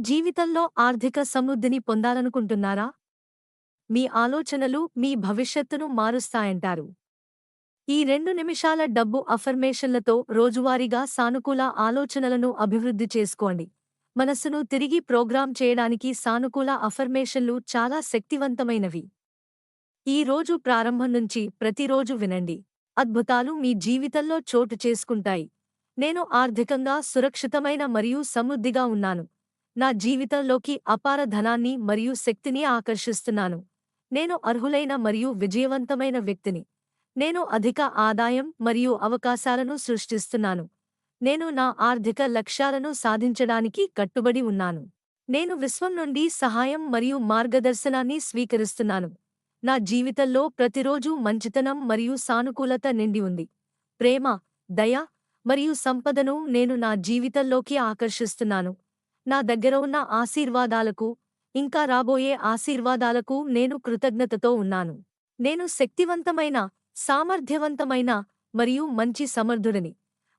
జీవితంలో ఆర్థిక సమృద్ధిని పొందాలనుకుంటున్నారా? మీ ఆలోచనలు మీ భవిష్యత్తును మారుస్తాయంటారు. ఈ 2 నిమిషాల డబ్బు అఫర్మేషన్లతో రోజువారీగా సానుకూల ఆలోచనలను అభివృద్ధి చేసుకోండి. మనస్సును తిరిగి ప్రోగ్రామ్ చేయడానికి సానుకూల అఫర్మేషన్లు చాలా శక్తివంతమైనవి. ఈ రోజు ప్రారంభం నుంచి ప్రతిరోజు వినండి. అద్భుతాలు మీ జీవితంలో చోటు చేసుకుంటాయి. నేను ఆర్థికంగా సురక్షితమైన మరియు సమృద్ధిగా ఉన్నాను. నా జీవితంలోకి అపార ధనాన్ని మరియు శక్తిని ఆకర్షిస్తున్నాను. నేను అర్హులైన మరియు విజయవంతమైన వ్యక్తిని. నేను అధిక ఆదాయం మరియు అవకాశాలను సృష్టిస్తున్నాను. నేను నా ఆర్థిక లక్ష్యాలను సాధించడానికి కట్టుబడి ఉన్నాను. నేను విశ్వం నుండి సహాయం మరియు మార్గదర్శనాన్ని స్వీకరిస్తున్నాను. నా జీవితంలో ప్రతిరోజూ మంచితనం మరియు సానుకూలత నిండి ఉంది. ప్రేమ, దయ మరియు సంపదను నేను నా జీవితంలోకి ఆకర్షిస్తున్నాను. నా దగ్గర ఉన్న ఆశీర్వాదాలకు, ఇంకా రాబోయే ఆశీర్వాదాలకు నేను కృతజ్ఞతతో ఉన్నాను. నేను శక్తివంతమైన, సామర్థ్యవంతమైన మరియు మంచి సమర్థుడిని.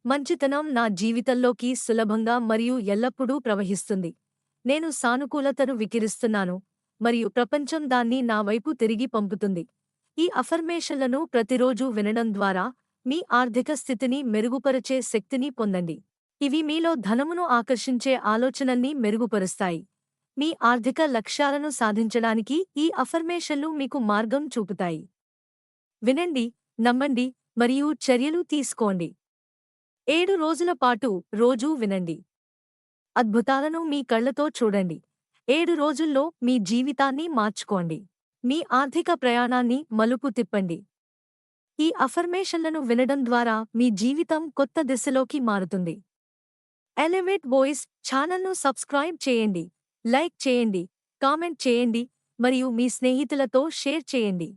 మంచితనం నా జీవితంలోకి సులభంగా మరియు ఎల్లప్పుడూ ప్రవహిస్తుంది. నేను సానుకూలతను వికిరిస్తున్నాను మరియు ప్రపంచం దాన్ని నా వైపు తిరిగి పంపుతుంది. ఈ అఫర్మేషన్లను ప్రతిరోజూ వినడం ద్వారా మీ ఆర్థిక స్థితిని మెరుగుపరిచే శక్తిని పొందండి. ఇవి మీలో ధనమును ఆకర్షించే ఆలోచనల్ని మెరుగుపరుస్తాయి. మీ ఆర్థిక లక్ష్యాలను సాధించడానికి ఈ అఫర్మేషన్లు మీకు మార్గం చూపుతాయి. వినండి, నమ్మండి మరియు చర్యలు తీసుకోండి. 7 రోజుల పాటు రోజూ వినండి. అద్భుతాలను మీ కళ్లతో చూడండి. 7 రోజుల్లో మీ జీవితాన్ని మార్చుకోండి. మీ ఆర్థిక ప్రయాణాన్ని మలుపు తిప్పండి. ఈ అఫర్మేషన్లను వినడం ద్వారా మీ జీవితం కొత్త దిశలోకి మారుతుంది. ఎలివేట్ వాయిస్ ఛానల్ను సబ్స్క్రైబ్ చేయండి, లైక్ చేయండి, కామెంట్ చేయండి మరియు మీ స్నేహితులతో షేర్ చేయండి.